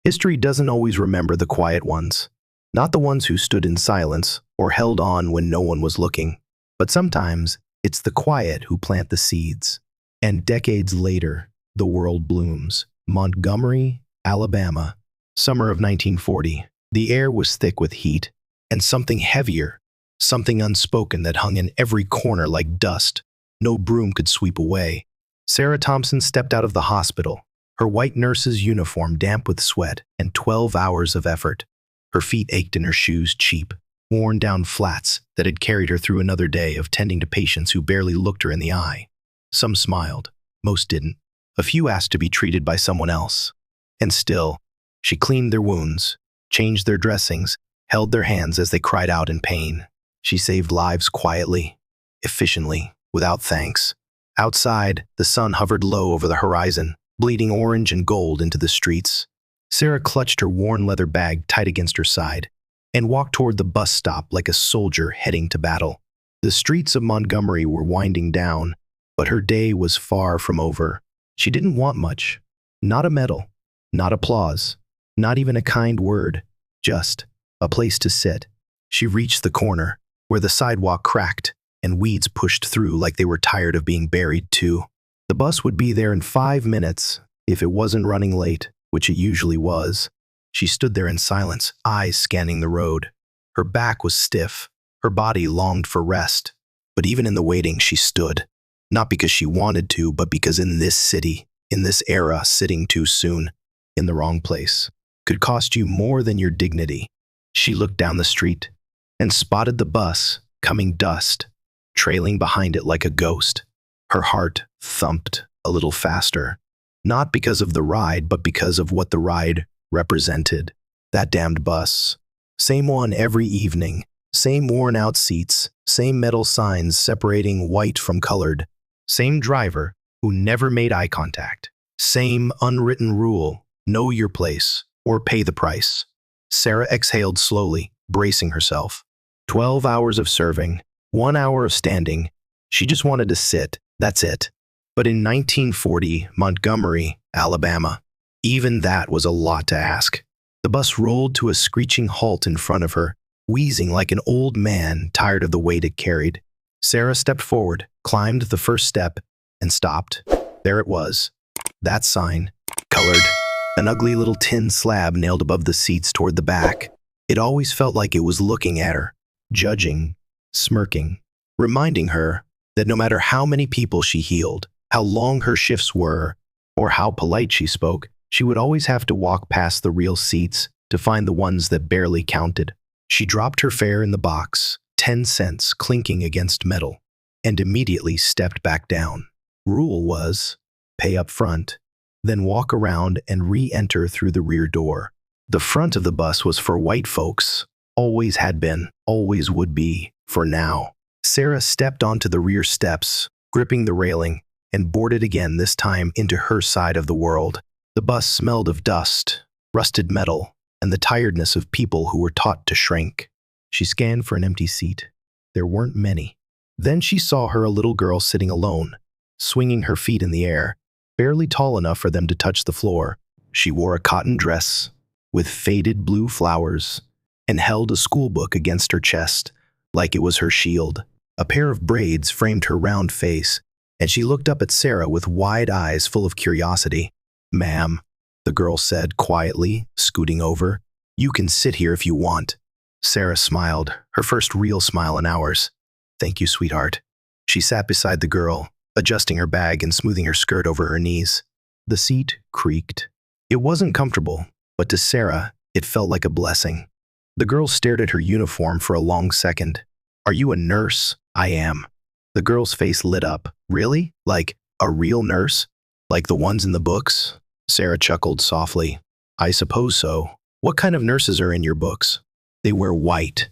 History doesn't always remember the quiet ones, not the ones who stood in silence or held on when no one was looking. But sometimes it's the quiet who plant the seeds. And decades later, the world blooms. Montgomery, Alabama, summer of 1940. The air was thick with heat, and something heavier, something unspoken that hung in every corner like dust no broom could sweep away. Sarah Thompson stepped out of the hospital, her white nurse's uniform damp with sweat and 12 hours of effort. Her feet ached in her shoes, cheap, worn-down flats that had carried her through another day of tending to patients who barely looked her in the eye. Some smiled, most didn't. A few asked to be treated by someone else. And still, she cleaned their wounds, changed their dressings, held their hands as they cried out in pain. She saved lives quietly, efficiently, without thanks. Outside, the sun hovered low over the horizon, bleeding orange and gold into the streets. Sarah clutched her worn leather bag tight against her side and walked toward the bus stop like a soldier heading to battle. The streets of Montgomery were winding down, but her day was far from over. She didn't want much. Not a medal, not applause, not even a kind word, just a place to sit. She reached the corner, where the sidewalk cracked and weeds pushed through like they were tired of being buried too. The bus would be there in 5 minutes, if it wasn't running late, which it usually was. She stood there in silence, eyes scanning the road. Her back was stiff, her body longed for rest. But even in the waiting, she stood. Not because she wanted to, but because in this city, in this era, sitting too soon, in the wrong place, could cost you more than your dignity. She looked down the street and spotted the bus coming dust, trailing behind it like a ghost. Her heart thumped a little faster, not because of the ride, but because of what the ride represented. That damned bus. Same one every evening, same worn-out seats, same metal signs separating white from colored, same driver who never made eye contact, same unwritten rule, know your place or pay the price. Sarah exhaled slowly, bracing herself. 12 hours of serving, 1 hour of standing. She just wanted to sit, that's it. But in 1940, Montgomery, Alabama, even that was a lot to ask. The bus rolled to a screeching halt in front of her, wheezing like an old man tired of the weight it carried. Sarah stepped forward, climbed the first step, and stopped. There it was. That sign, colored, an ugly little tin slab nailed above the seats toward the back. It always felt like it was looking at her, judging, smirking, reminding her that no matter how many people she healed, how long her shifts were, or how polite she spoke, she would always have to walk past the real seats to find the ones that barely counted. She dropped her fare in the box, 10 cents clinking against metal, and immediately stepped back down. Rule was, pay up front, then walk around and re-enter through the rear door. The front of the bus was for white folks, always had been, always would be, for now. Sarah stepped onto the rear steps, gripping the railing, and boarded again, this time into her side of the world. The bus smelled of dust, rusted metal, and the tiredness of people who were taught to shrink. She scanned for an empty seat. There weren't many. Then she saw her a little girl sitting alone, swinging her feet in the air, barely tall enough for them to touch the floor. She wore a cotton dress with faded blue flowers and held a schoolbook against her chest like it was her shield. A pair of braids framed her round face, and she looked up at Sarah with wide eyes full of curiosity. "Ma'am," the girl said quietly, scooting over. "You can sit here if you want." Sarah smiled, her first real smile in hours. "Thank you, sweetheart." She sat beside the girl, adjusting her bag and smoothing her skirt over her knees. The seat creaked. It wasn't comfortable, but to Sarah, it felt like a blessing. The girl stared at her uniform for a long second. "Are you a nurse?" "I am." The girl's face lit up. "Really? Like a real nurse? Like the ones in the books?" Sarah chuckled softly. "I suppose so. What kind of nurses are in your books?" "They wear white,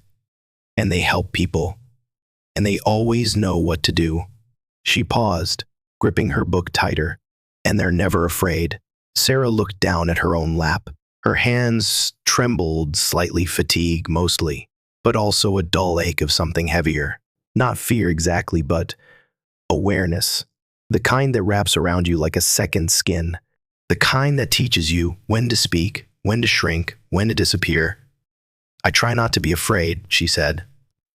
and they help people, and they always know what to do." She paused, gripping her book tighter. "And they're never afraid." Sarah looked down at her own lap. Her hands trembled, slightly fatigue mostly, but also a dull ache of something heavier. Not fear exactly, but awareness. The kind that wraps around you like a second skin. The kind that teaches you when to speak, when to shrink, when to disappear. I try not to be afraid, she said.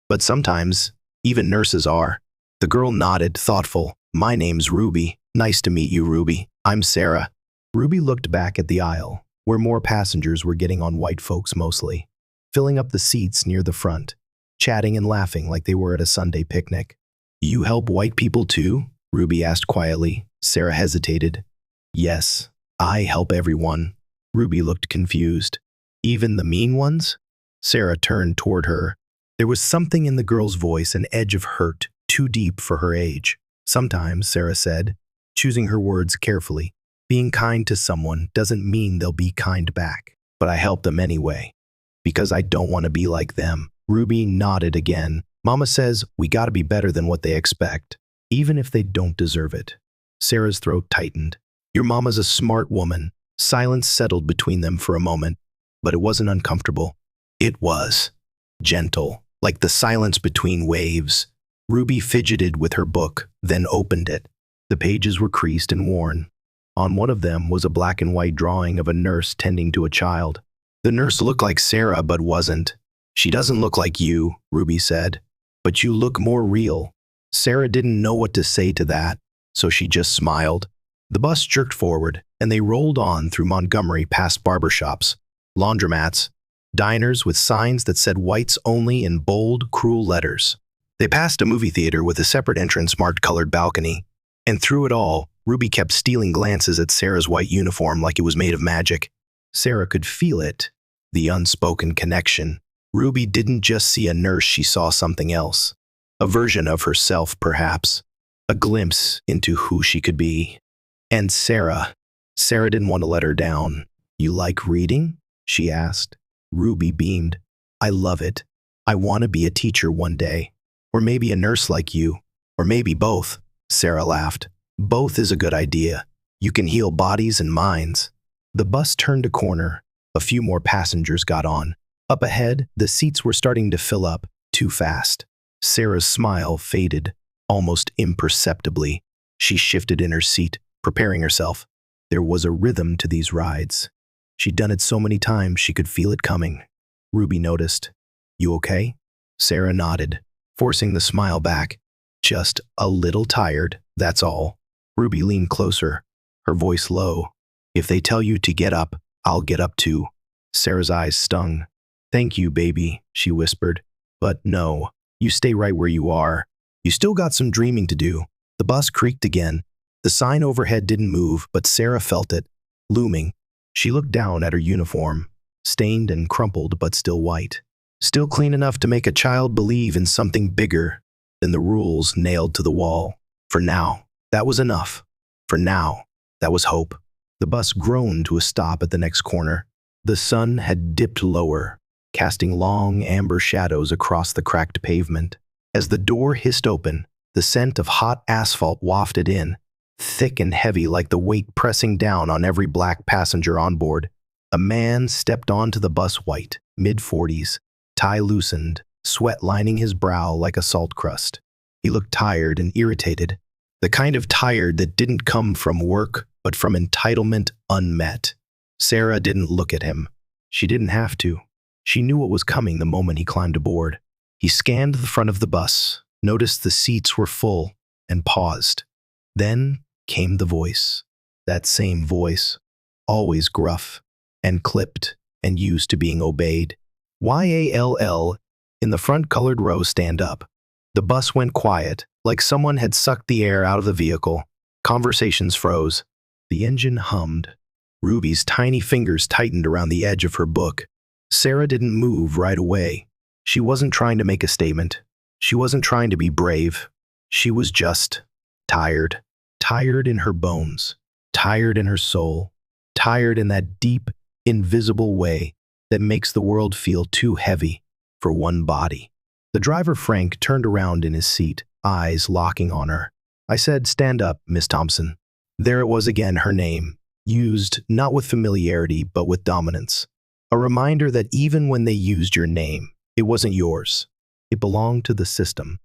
But sometimes, even nurses are. The girl nodded, thoughtful. My name's Ruby. Nice to meet you, Ruby. I'm Sarah. Ruby looked back at the aisle, where more passengers were getting on, white folks mostly, filling up the seats near the front, chatting and laughing like they were at a Sunday picnic. You help white people too? Ruby asked quietly. Sarah hesitated. Yes, I help everyone. Ruby looked confused. Even the mean ones? Sarah turned toward her. There was something in the girl's voice, an edge of hurt, too deep for her age. Sometimes, Sarah said, choosing her words carefully, being kind to someone doesn't mean they'll be kind back. But I help them anyway, because I don't want to be like them. Ruby nodded again. Mama says we gotta be better than what they expect, even if they don't deserve it. Sarah's throat tightened. Your mama's a smart woman. Silence settled between them for a moment, but it wasn't uncomfortable. It was gentle, like the silence between waves. Ruby fidgeted with her book, then opened it. The pages were creased and worn. On one of them was a black and white drawing of a nurse tending to a child. The nurse looked like Sarah, but wasn't. She doesn't look like you, Ruby said, but you look more real. Sarah didn't know what to say to that, so she just smiled. The bus jerked forward, and they rolled on through Montgomery past barbershops, laundromats, diners with signs that said whites only in bold, cruel letters. They passed a movie theater with a separate entrance marked colored balcony, and through it all, Ruby kept stealing glances at Sarah's white uniform like it was made of magic. Sarah could feel it, the unspoken connection. Ruby didn't just see a nurse, she saw something else. A version of herself, perhaps. A glimpse into who she could be. And Sarah didn't want to let her down. You like reading? She asked. Ruby beamed. I love it. I want to be a teacher one day. Or maybe a nurse like you. Or maybe both. Sarah laughed. Both is a good idea. You can heal bodies and minds. The bus turned a corner. A few more passengers got on. Up ahead, the seats were starting to fill up, too fast. Sarah's smile faded, almost imperceptibly. She shifted in her seat, preparing herself. There was a rhythm to these rides. She'd done it so many times she could feel it coming. Ruby noticed. You okay? Sarah nodded, forcing the smile back. Just a little tired, that's all. Ruby leaned closer, her voice low. If they tell you to get up, I'll get up too. Sarah's eyes stung. Thank you, baby, she whispered. But no, you stay right where you are. You still got some dreaming to do. The bus creaked again. The sign overhead didn't move, but Sarah felt it, looming. She looked down at her uniform, stained and crumpled but still white. Still clean enough to make a child believe in something bigger than the rules nailed to the wall. For now, that was enough. For now, that was hope. The bus groaned to a stop at the next corner. The sun had dipped lower, casting long amber shadows across the cracked pavement. As the door hissed open, the scent of hot asphalt wafted in, thick and heavy like the weight pressing down on every black passenger on board. A man stepped onto the bus, white, mid-40s, tie loosened, sweat lining his brow like a salt crust. He looked tired and irritated, the kind of tired that didn't come from work but from entitlement unmet. Sarah didn't look at him. She didn't have to. She knew what was coming the moment he climbed aboard. He scanned the front of the bus, noticed the seats were full, and paused. Then came the voice. That same voice, always gruff and clipped and used to being obeyed. YALL, in the front colored row, stand up. The bus went quiet, like someone had sucked the air out of the vehicle. Conversations froze. The engine hummed. Ruby's tiny fingers tightened around the edge of her book. Sarah didn't move right away. She wasn't trying to make a statement. She wasn't trying to be brave. She was just tired. Tired in her bones. Tired in her soul. Tired in that deep, invisible way that makes the world feel too heavy for one body. The driver, Frank, turned around in his seat, eyes locking on her. I said, "Stand up, Miss Thompson." There it was again, her name, used not with familiarity but with dominance. A reminder that even when they used your name, it wasn't yours. It belonged to the system,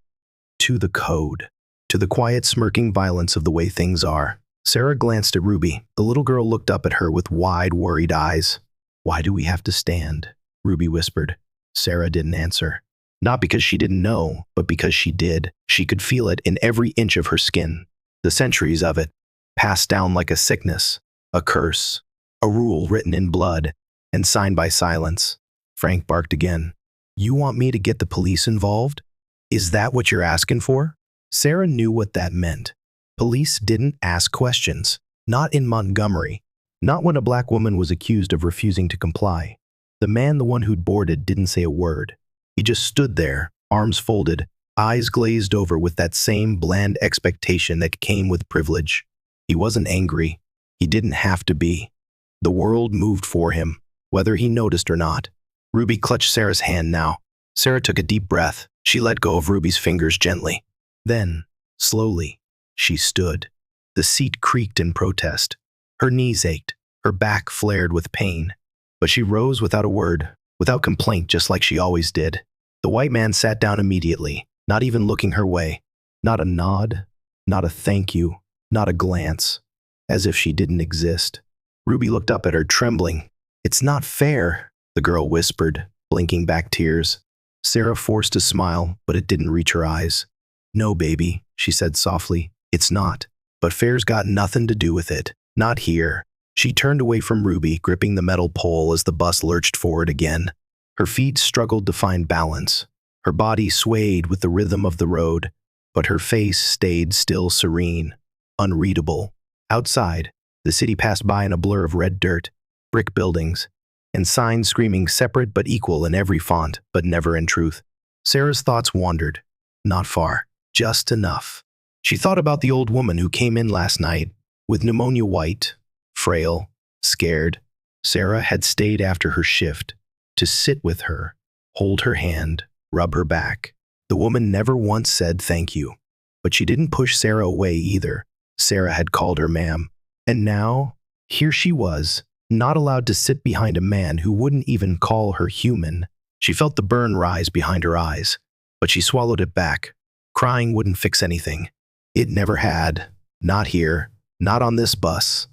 to the code, to the quiet, smirking violence of the way things are. Sarah glanced at Ruby. The little girl looked up at her with wide, worried eyes. Why do we have to stand? Ruby whispered. Sarah didn't answer. Not because she didn't know, but because she did. She could feel it in every inch of her skin. The centuries of it, passed down like a sickness, a curse, a rule written in blood and signed by silence. Frank barked again. You want me to get the police involved? Is that what you're asking for? Sarah knew what that meant. Police didn't ask questions. Not in Montgomery. Not when a black woman was accused of refusing to comply. The man, the one who'd boarded, didn't say a word. He just stood there, arms folded, eyes glazed over with that same bland expectation that came with privilege. He wasn't angry. He didn't have to be. The world moved for him, whether he noticed or not. Ruby clutched Sarah's hand now. Sarah took a deep breath. She let go of Ruby's fingers gently. Then, slowly, she stood. The seat creaked in protest. Her knees ached. Her back flared with pain. But she rose without a word, without complaint, just like she always did. The white man sat down immediately, not even looking her way. Not a nod, not a thank you, not a glance, as if she didn't exist. Ruby looked up at her, trembling. It's not fair, the girl whispered, blinking back tears. Sarah forced a smile, but it didn't reach her eyes. No, baby, she said softly. It's not. But fair's got nothing to do with it. Not here. She turned away from Ruby, gripping the metal pole as the bus lurched forward again. Her feet struggled to find balance. Her body swayed with the rhythm of the road, but her face stayed still serene, unreadable. Outside, the city passed by in a blur of red dirt, brick buildings, and signs screaming separate but equal in every font, but never in truth. Sarah's thoughts wandered. Not far, just enough. She thought about the old woman who came in last night, with pneumonia white, frail, scared. Sarah had stayed after her shift, to sit with her, hold her hand, rub her back. The woman never once said thank you, but she didn't push Sarah away either. Sarah had called her ma'am. And now, here she was, not allowed to sit behind a man who wouldn't even call her human. She felt the burn rise behind her eyes, but she swallowed it back. Crying wouldn't fix anything. It never had. Not here. Not on this bus.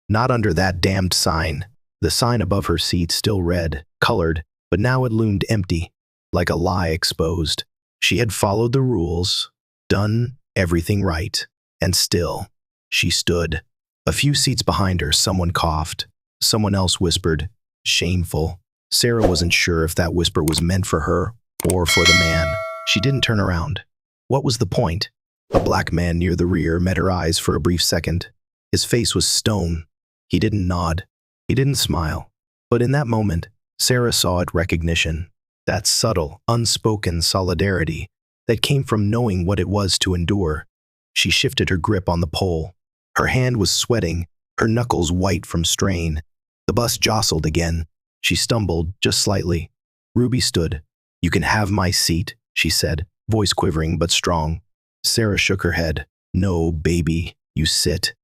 Not under that damned sign. The sign above her seat still read, colored, but now it loomed empty, like a lie exposed. She had followed the rules, done everything right, and still, she stood. A few seats behind her, someone coughed. Someone else whispered, shameful. Sarah wasn't sure if that whisper was meant for her or for the man. She didn't turn around. What was the point? A black man near the rear met her eyes for a brief second. His face was stone. He didn't nod. He didn't smile. But in that moment, Sarah saw it: recognition. That subtle, unspoken solidarity that came from knowing what it was to endure. She shifted her grip on the pole. Her hand was sweating, her knuckles white from strain. The bus jostled again. She stumbled, just slightly. Ruby stood. You can have my seat, she said, voice quivering but strong. Sarah shook her head. No, baby. You sit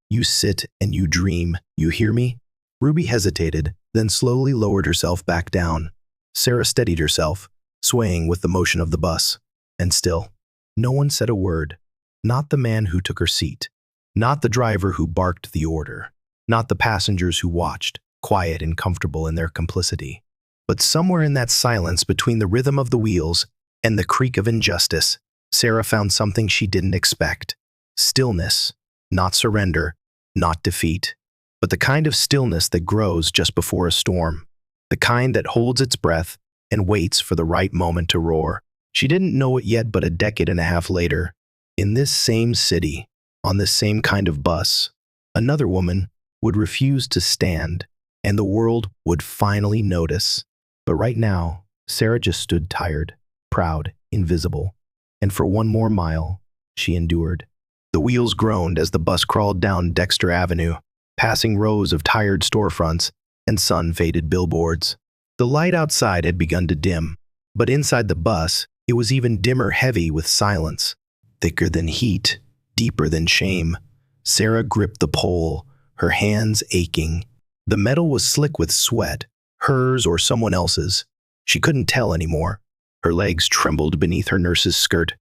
and you dream. You hear me? Ruby hesitated, then slowly lowered herself back down. Sarah steadied herself, swaying with the motion of the bus. And still, no one said a word. Not the man who took her seat. Not the driver who barked the order. Not the passengers who watched, quiet and comfortable in their complicity. But somewhere in that silence between the rhythm of the wheels and the creak of injustice, Sarah found something she didn't expect. Stillness, not surrender, not defeat, but the kind of stillness that grows just before a storm, the kind that holds its breath and waits for the right moment to roar. She didn't know it yet, but a decade and a half later, in this same city, on this same kind of bus, another woman would refuse to stand, and the world would finally notice. But right now, Sarah just stood tired, proud, invisible. And for one more mile, she endured. The wheels groaned as the bus crawled down Dexter Avenue, passing rows of tired storefronts and sun-faded billboards. The light outside had begun to dim, but inside the bus, it was even dimmer, heavy with silence. Thicker than heat, deeper than shame. Sarah gripped the pole, her hands aching. The metal was slick with sweat, hers or someone else's. She couldn't tell anymore. Her legs trembled beneath her nurse's skirt,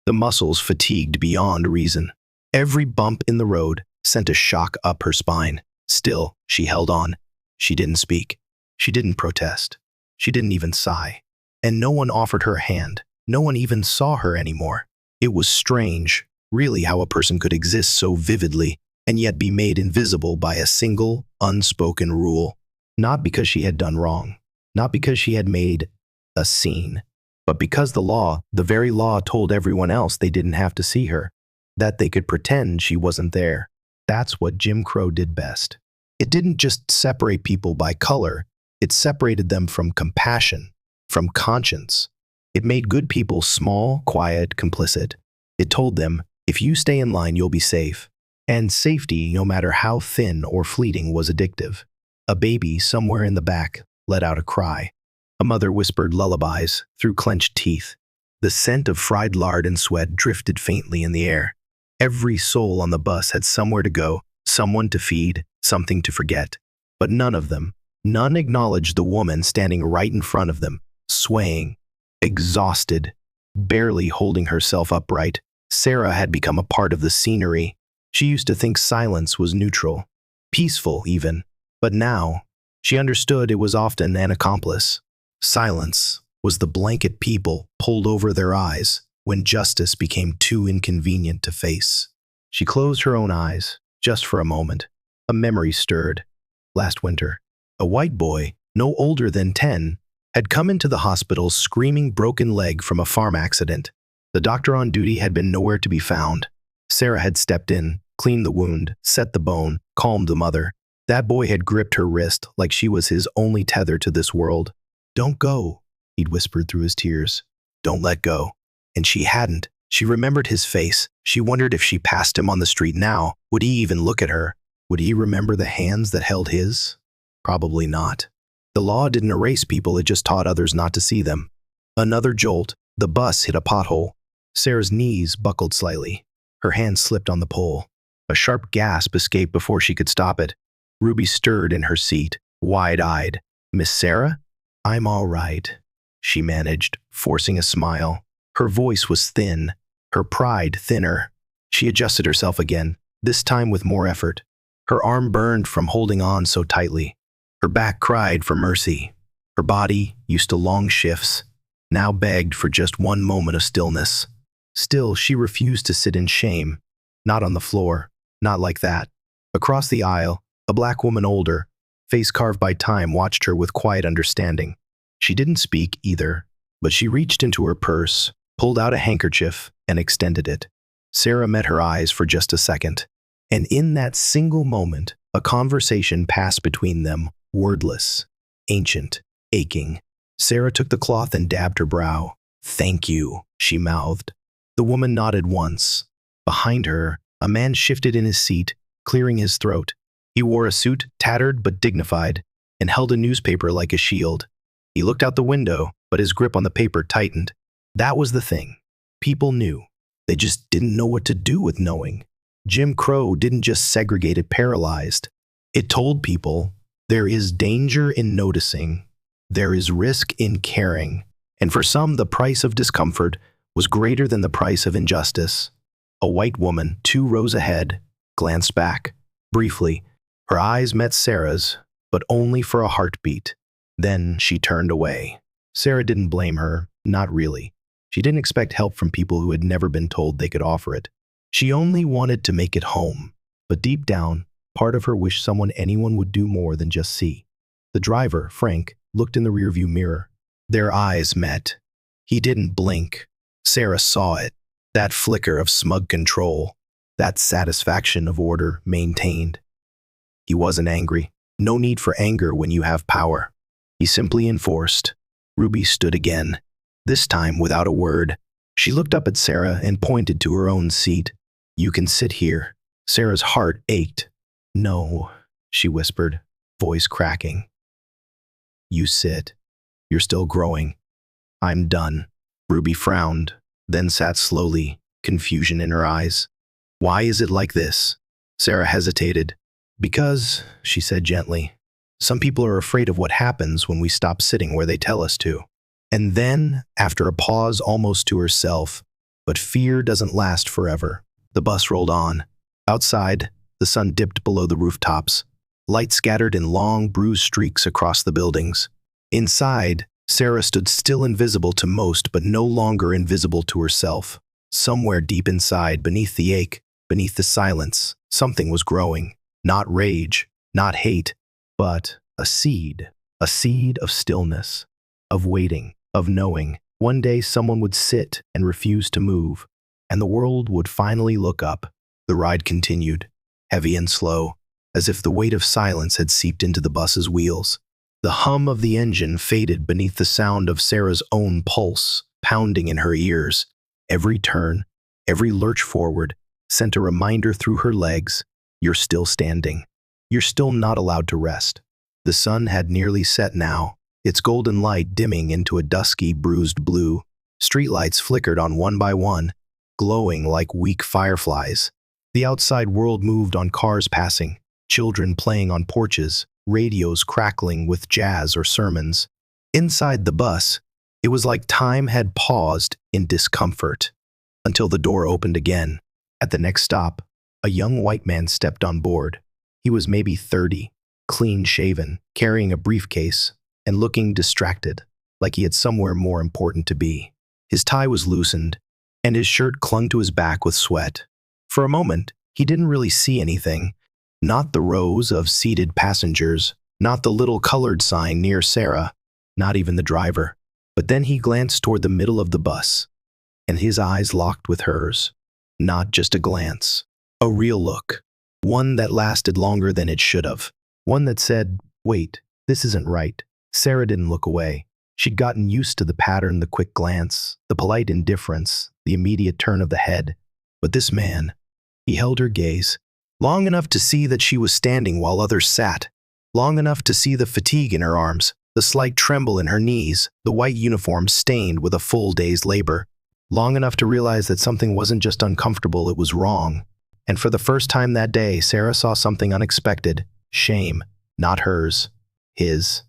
the muscles fatigued beyond reason. Every bump in the road sent a shock up her spine. Still, she held on. She didn't speak. She didn't protest. She didn't even sigh. And no one offered her a hand. No one even saw her anymore. It was strange, really, how a person could exist so vividly and yet be made invisible by a single, unspoken rule. Not because she had done wrong, not because she had made a scene, but because the very law told everyone else they didn't have to see her, that they could pretend she wasn't there. That's what Jim Crow did best. It didn't just separate people by color, it separated them from compassion, from conscience. It made good people small, quiet, complicit. It told them, if you stay in line, you'll be safe. And safety, no matter how thin or fleeting, was addictive. A baby somewhere in the back let out a cry. A mother whispered lullabies through clenched teeth. The scent of fried lard and sweat drifted faintly in the air. Every soul on the bus had somewhere to go, someone to feed, something to forget. But none acknowledged the woman standing right in front of them, swaying, exhausted, barely holding herself upright. Sarah had become a part of the scenery. She used to think silence was neutral, peaceful even, but now she understood it was often an accomplice. Silence was the blanket people pulled over their eyes when justice became too inconvenient to face. She closed her own eyes, just for a moment. A memory stirred. Last winter, a white boy, no older than 10, had come into the hospital screaming broken leg from a farm accident. The doctor on duty had been nowhere to be found. Sarah had stepped in, cleaned the wound, set the bone, calmed the mother. That boy had gripped her wrist like she was his only tether to this world. "Don't go," he'd whispered through his tears. "Don't let go." And she hadn't. She remembered his face. She wondered if she passed him on the street now, would he even look at her? Would he remember the hands that held his? Probably not. The law didn't erase people, it just taught others not to see them. Another jolt. The bus hit a pothole. Sarah's knees buckled slightly. Her hand slipped on the pole. A sharp gasp escaped before she could stop it. Ruby stirred in her seat, wide-eyed. "Miss Sarah?" "I'm all right," she managed, forcing a smile. Her voice was thin, her pride thinner. She adjusted herself again, this time with more effort. Her arm burned from holding on so tightly. Her back cried for mercy. Her body, used to long shifts, now begged for just one moment of stillness. Still, she refused to sit in shame. Not on the floor, not like that. Across the aisle, a black woman older, face carved by time, watched her with quiet understanding. She didn't speak either, but she reached into her purse, pulled out a handkerchief, and extended it. Sarah met her eyes for just a second, and in that single moment, a conversation passed between them, wordless, ancient, aching. Sarah took the cloth and dabbed her brow. "Thank you," she mouthed. The woman nodded once. Behind her, a man shifted in his seat, clearing his throat. He wore a suit, tattered but dignified, and held a newspaper like a shield. He looked out the window, but his grip on the paper tightened. That was the thing. People knew. They just didn't know what to do with knowing. Jim Crow didn't just segregate, it paralyzed. It told people, there is danger in noticing. There is risk in caring. And for some, the price of discomfort was greater than the price of injustice. A white woman, 2 rows ahead, glanced back. Briefly, her eyes met Sarah's, but only for a heartbeat. Then she turned away. Sarah didn't blame her, not really. She didn't expect help from people who had never been told they could offer it. She only wanted to make it home. But deep down, part of her wished anyone would do more than just see. The driver, Frank, looked in the rearview mirror. Their eyes met. He didn't blink. Sarah saw it. That flicker of smug control. That satisfaction of order maintained. He wasn't angry. No need for anger when you have power. He simply enforced. Ruby stood again, this time without a word. She looked up at Sarah and pointed to her own seat. "You can sit here." Sarah's heart ached. "No," she whispered, voice cracking. "You sit. You're still growing. I'm done." Ruby frowned, then sat slowly, confusion in her eyes. "Why is it like this?" Sarah hesitated. "Because," she said gently, "some people are afraid of what happens when we stop sitting where they tell us to." And then, after a pause almost to herself, "But fear doesn't last forever." The bus rolled on. Outside, the sun dipped below the rooftops. light scattered in long, bruised streaks across the buildings. Inside, Sarah stood still, invisible to most, but no longer invisible to herself. Somewhere deep inside, beneath the ache, beneath the silence, something was growing. Not rage, not hate, but a seed of stillness, of waiting, of knowing. One day someone would sit and refuse to move, and the world would finally look up. The ride continued, heavy and slow, as if the weight of silence had seeped into the bus's wheels. The hum of the engine faded beneath the sound of Sarah's own pulse pounding in her ears. Every turn, every lurch forward sent a reminder through her legs: you're still standing. You're still not allowed to rest. The sun had nearly set now, its golden light dimming into a dusky, bruised blue. Streetlights flickered on one by one, glowing like weak fireflies. The outside world moved on cars passing, children playing on porches, radios crackling with jazz or sermons. Inside the bus, it was like time had paused in discomfort, until the door opened again. At the next stop, a young white man stepped on board. He was maybe 30, clean-shaven, carrying a briefcase, and looking distracted, like he had somewhere more important to be. His tie was loosened, and his shirt clung to his back with sweat. For a moment, he didn't really see anything. Not the rows of seated passengers, not the little colored sign near Sarah, not even the driver. But then he glanced toward the middle of the bus, and his eyes locked with hers. Not just a glance, a real look. One that lasted longer than it should have. One that said, "Wait, this isn't right." Sarah didn't look away. She'd gotten used to the pattern, the quick glance, the polite indifference, the immediate turn of the head. But this man, he held her gaze, long enough to see that she was standing while others sat, long enough to see the fatigue in her arms, the slight tremble in her knees, the white uniform stained with a full day's labor, long enough to realize that something wasn't just uncomfortable, it was wrong. And for the first time that day, Sarah saw something unexpected. Shame, not hers, his.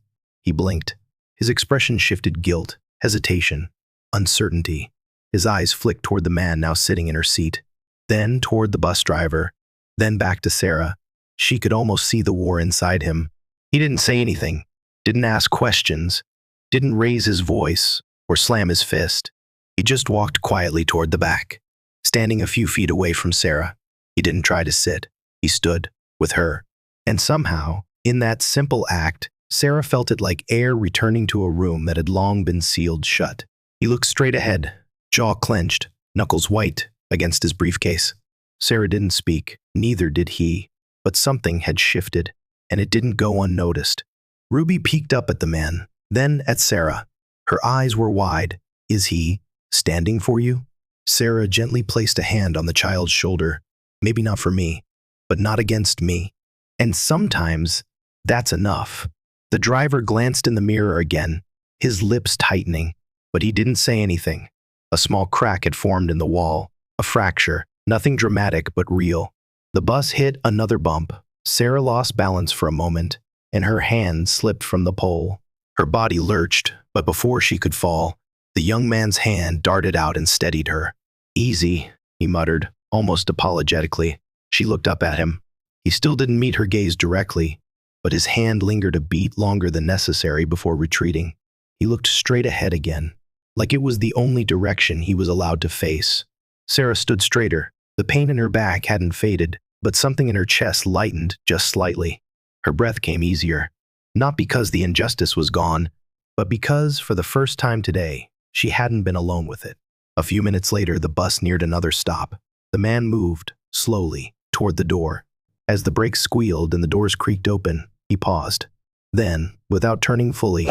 He blinked. His expression shifted: guilt, hesitation, uncertainty. His eyes flicked toward the man now sitting in her seat, then toward the bus driver, then back to Sarah. She could almost see the war inside him. He didn't say anything, didn't ask questions, didn't raise his voice or slam his fist. He just walked quietly toward the back, standing a few feet away from Sarah. He didn't try to sit. He stood with her. And somehow, in that simple act, Sarah felt it like air returning to a room that had long been sealed shut. He looked straight ahead, jaw clenched, knuckles white against his briefcase. Sarah didn't speak, neither did he, but something had shifted, and it didn't go unnoticed. Ruby peeked up at the man, then at Sarah. Her eyes were wide. "Is he standing for you?" Sarah gently placed a hand on the child's shoulder. "Maybe not for me, but not against me. And sometimes that's enough." The driver glanced in the mirror again, his lips tightening, but he didn't say anything. A small crack had formed in the wall, a fracture, nothing dramatic but real. The bus hit another bump. Sarah lost balance for a moment, and her hand slipped from the pole. Her body lurched, but before she could fall, the young man's hand darted out and steadied her. "Easy," he muttered, almost apologetically. She looked up at him. He still didn't meet her gaze directly, but his hand lingered a beat longer than necessary before retreating. He looked straight ahead again, like it was the only direction he was allowed to face. Sarah stood straighter. The pain in her back hadn't faded, but something in her chest lightened just slightly. Her breath came easier, not because the injustice was gone, but because, for the first time today, she hadn't been alone with it. A few minutes later, the bus neared another stop. The man moved, slowly, toward the door. As the brakes squealed and the doors creaked open, he paused. Then, without turning fully,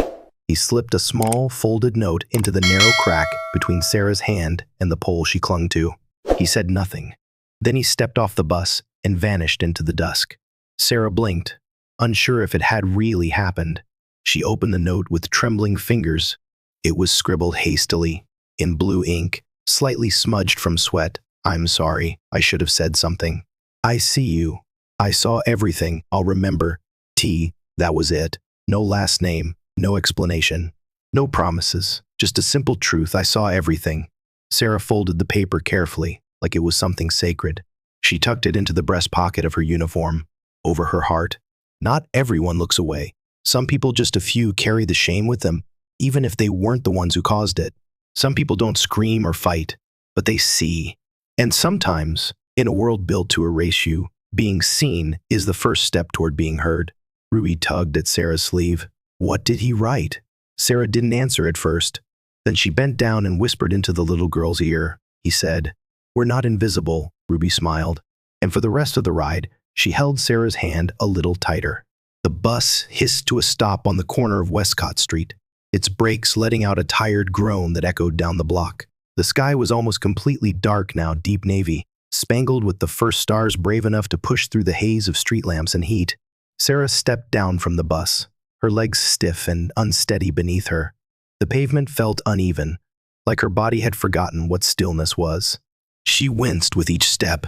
he slipped a small, folded note into the narrow crack between Sarah's hand and the pole she clung to. He said nothing. Then he stepped off the bus and vanished into the dusk. Sarah blinked, unsure if it had really happened. She opened the note with trembling fingers. It was scribbled hastily, in blue ink, slightly smudged from sweat. "I'm sorry, I should have said something. I see you. I saw everything, I'll remember. T, that was it. No last name, no explanation, no promises, just a simple truth. I saw everything." Sarah folded the paper carefully, like it was something sacred. She tucked it into the breast pocket of her uniform, over her heart. Not everyone looks away. Some people, just a few, carry the shame with them, even if they weren't the ones who caused it. Some people don't scream or fight, but they see. And sometimes, in a world built to erase you, being seen is the first step toward being heard. Ruby tugged at Sarah's sleeve. What did he write? Sarah didn't answer at first. Then she bent down and whispered into the little girl's ear. He said, "We're not invisible," Ruby smiled. And for the rest of the ride, she held Sarah's hand a little tighter. The bus hissed to a stop on the corner of Westcott Street, its brakes letting out a tired groan that echoed down the block. The sky was almost completely dark now, deep navy, spangled with the first stars brave enough to push through the haze of street lamps and heat. Sarah stepped down from the bus, her legs stiff and unsteady beneath her. The pavement felt uneven, like her body had forgotten what stillness was. She winced with each step,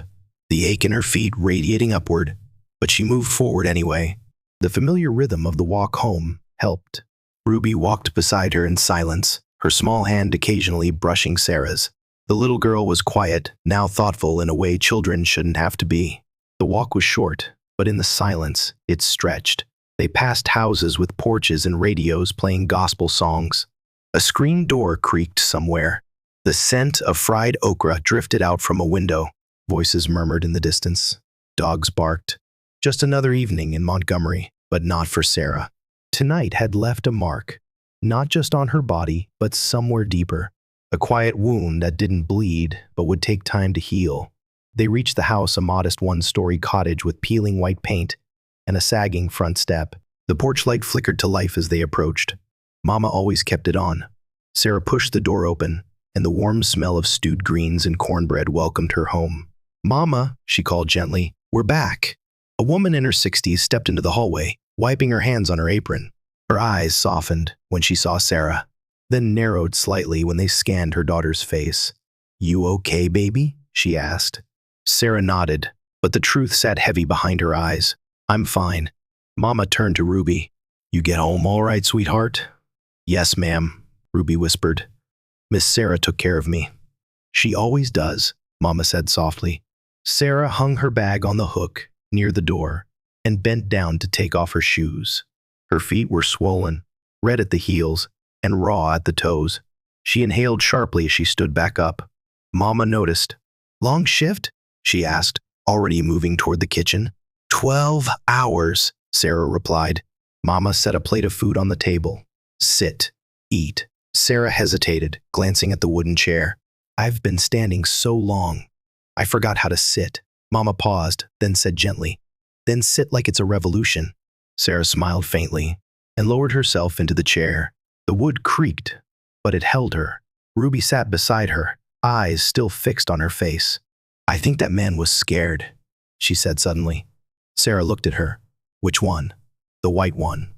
the ache in her feet radiating upward, but she moved forward anyway. The familiar rhythm of the walk home helped. Ruby walked beside her in silence, her small hand occasionally brushing Sarah's. The little girl was quiet, now thoughtful in a way children shouldn't have to be. The walk was short, but in the silence, it stretched. They passed houses with porches and radios playing gospel songs. A screen door creaked somewhere. The scent of fried okra drifted out from a window. Voices murmured in the distance. Dogs barked. Just another evening in Montgomery, but not for Sarah. Tonight had left a mark, not just on her body, but somewhere deeper. A quiet wound that didn't bleed, but would take time to heal. They reached the house, a modest one-story cottage with peeling white paint and a sagging front step. The porch light flickered to life as they approached. Mama always kept it on. Sarah pushed the door open, and the warm smell of stewed greens and cornbread welcomed her home. "Mama," she called gently, "we're back." A woman in her 60s stepped into the hallway, wiping her hands on her apron. Her eyes softened when she saw Sarah, then narrowed slightly when they scanned her daughter's face. "You okay, baby?" she asked. Sarah nodded, but the truth sat heavy behind her eyes. "I'm fine." Mama turned to Ruby. "You get home all right, sweetheart?" "Yes, ma'am," Ruby whispered. "Miss Sarah took care of me." "She always does," Mama said softly. Sarah hung her bag on the hook near the door and bent down to take off her shoes. Her feet were swollen, red at the heels, and raw at the toes. She inhaled sharply as she stood back up. Mama noticed. "Long shift?" she asked, already moving toward the kitchen. 12 hours, Sarah replied. Mama set a plate of food on the table. "Sit, eat." Sarah hesitated, glancing at the wooden chair. "I've been standing so long. I forgot how to sit." Mama paused, then said gently, "Then sit like it's a revolution." Sarah smiled faintly and lowered herself into the chair. The wood creaked, but it held her. Ruby sat beside her, eyes still fixed on her face. "I think that man was scared," she said suddenly. Sarah looked at her. "Which one?" "The white one.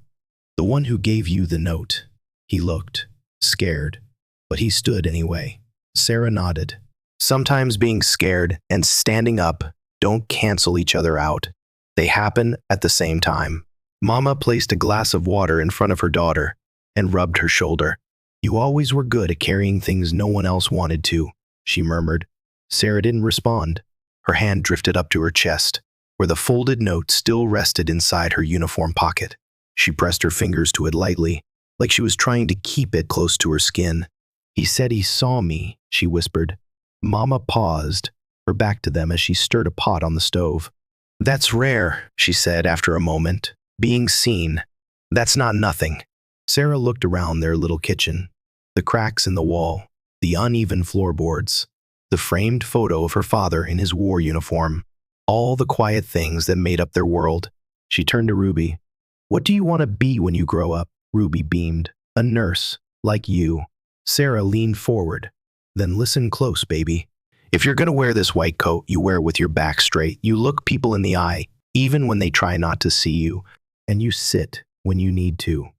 The one who gave you the note." He looked scared, but he stood anyway. Sarah nodded. Sometimes being scared and standing up don't cancel each other out. They happen at the same time. Mama placed a glass of water in front of her daughter and rubbed her shoulder. "You always were good at carrying things no one else wanted to," she murmured. Sarah didn't respond. Her hand drifted up to her chest, where the folded note still rested inside her uniform pocket. She pressed her fingers to it lightly, like she was trying to keep it close to her skin. "He said he saw me," she whispered. Mama paused, her back to them as she stirred a pot on the stove. "That's rare," she said after a moment. "Being seen. That's not nothing." Sarah looked around their little kitchen. The cracks in the wall, the uneven floorboards, the framed photo of her father in his war uniform. All the quiet things that made up their world. She turned to Ruby. "What do you want to be when you grow up?" Ruby beamed. "A nurse, like you." Sarah leaned forward. "Then listen close, baby. If you're going to wear this white coat, you wear it with your back straight. You look people in the eye, even when they try not to see you. And you sit when you need to.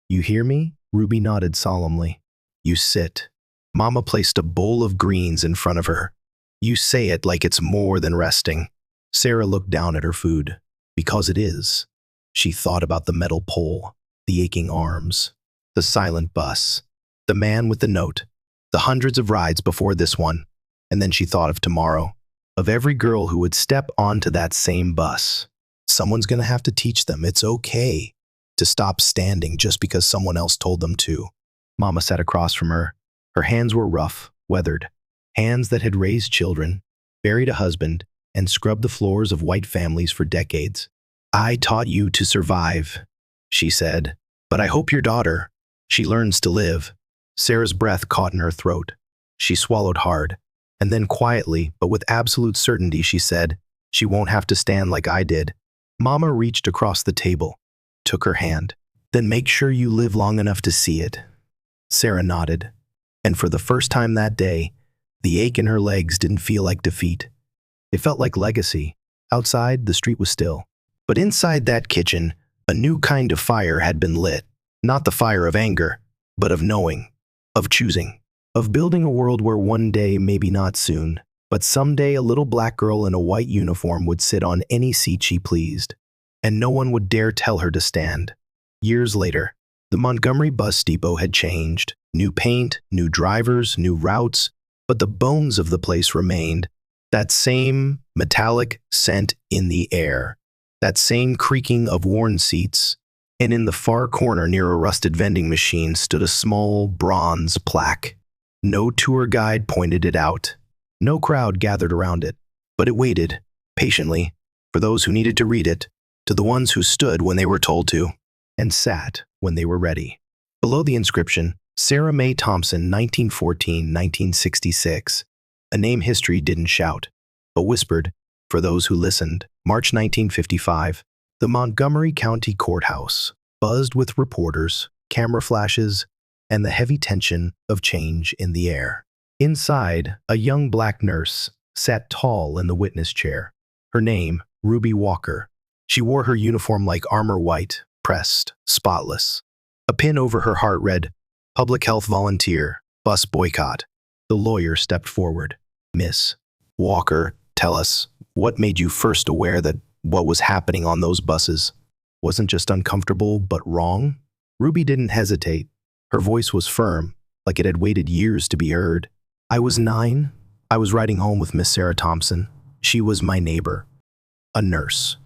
You hear me?" Ruby nodded solemnly. "You sit." Mama placed a bowl of greens in front of her. "You say it like it's more than resting." Sarah looked down at her food. "Because it is." She thought about the metal pole, the aching arms, the silent bus, the man with the note, the hundreds of rides before this one, and then she thought of tomorrow, of every girl who would step onto that same bus. Someone's going to have to teach them it's okay to stop standing just because someone else told them to. Mama sat across from her. Her hands were rough, weathered, hands that had raised children, buried a husband, and scrubbed the floors of white families for decades. I taught you to survive, she said, but I hope your daughter, she learns to live. Sarah's breath caught in her throat. She swallowed hard, and then quietly, but with absolute certainty, she said, she won't have to stand like I did. Mama reached across the table, took her hand. Then make sure you live long enough to see it. Sarah nodded, and for the first time that day, the ache in her legs didn't feel like defeat. It felt like legacy. Outside, the street was still. But inside that kitchen, a new kind of fire had been lit. Not the fire of anger, but of knowing, of choosing, of building a world where one day, maybe not soon, but someday a little black girl in a white uniform would sit on any seat she pleased, and no one would dare tell her to stand. Years later, the Montgomery bus depot had changed. New paint, new drivers, new routes, but the bones of the place remained. That same metallic scent in the air, that same creaking of worn seats, and in the far corner near a rusted vending machine stood a small bronze plaque. No tour guide pointed it out. No crowd gathered around it, but it waited, patiently, for those who needed to read it, to the ones who stood when they were told to, and sat when they were ready. Below the inscription, Sarah Mae Thompson, 1914-1966. A name history didn't shout, but whispered, for those who listened. March 1955. The Montgomery County Courthouse buzzed with reporters, camera flashes, and the heavy tension of change in the air. Inside, a young black nurse sat tall in the witness chair. Her name, Ruby Walker. She wore her uniform like armor white, pressed, spotless. A pin over her heart read, Public Health Volunteer, Bus Boycott. The lawyer stepped forward. Miss Walker, tell us, what made you first aware that what was happening on those buses wasn't just uncomfortable, but wrong? Ruby didn't hesitate. Her voice was firm, like it had waited years to be heard. I was 9. I was riding home with Miss Sarah Thompson. She was my neighbor. A nurse.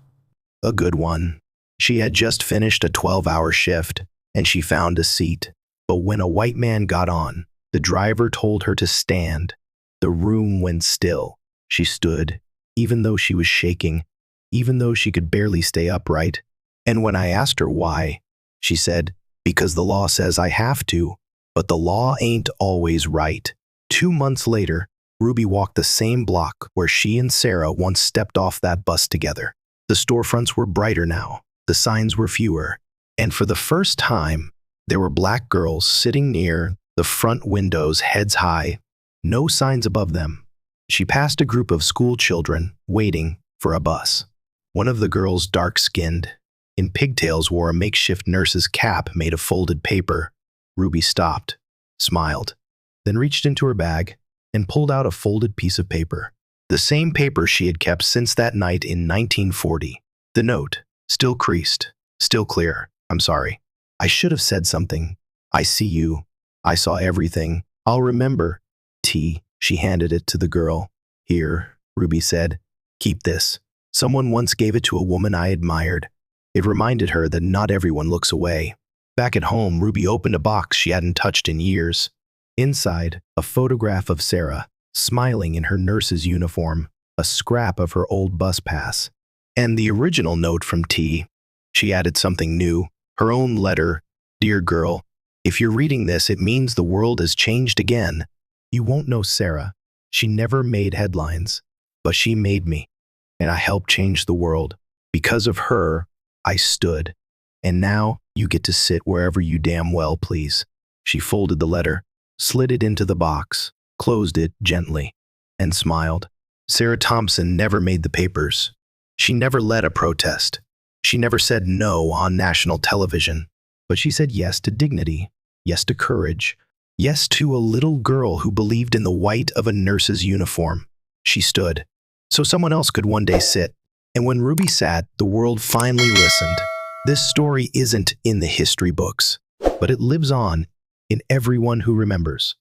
A good one. She had just finished a 12-hour shift, and she found a seat. But when a white man got on, the driver told her to stand. The room went still. She stood, even though she was shaking, even though she could barely stay upright. And when I asked her why, she said, because the law says I have to, but the law ain't always right. 2 months later, Ruby walked the same block where she and Sarah once stepped off that bus together. The storefronts were brighter now, the signs were fewer, and for the first time, there were black girls sitting near the front windows, heads high, no signs above them. She passed a group of school children waiting for a bus. One of the girls, dark-skinned, in pigtails, wore a makeshift nurse's cap made of folded paper. Ruby stopped, smiled, then reached into her bag and pulled out a folded piece of paper. The same paper she had kept since that night in 1940. The note, still creased, still clear. I'm sorry. I should have said something. I see you. I saw everything. I'll remember. T. She handed it to the girl. Here, Ruby said. Keep this. Someone once gave it to a woman I admired. It reminded her that not everyone looks away. Back at home, Ruby opened a box she hadn't touched in years. Inside, a photograph of Sarah, smiling in her nurse's uniform, a scrap of her old bus pass, and the original note from T. She added something new, her own letter. Dear girl, if you're reading this, it means the world has changed again. You won't know Sarah. She never made headlines, but she made me, and I helped change the world. Because of her, I stood, and now you get to sit wherever you damn well please. She folded the letter, slid it into the box, closed it gently, and smiled. Sarah Thompson never made the papers. She never led a protest. She never said no on national television, but she said yes to dignity, yes to courage, yes to a little girl who believed in the white of a nurse's uniform. She stood, so someone else could one day sit. And when Ruby sat, the world finally listened. This story isn't in the history books, but it lives on in everyone who remembers.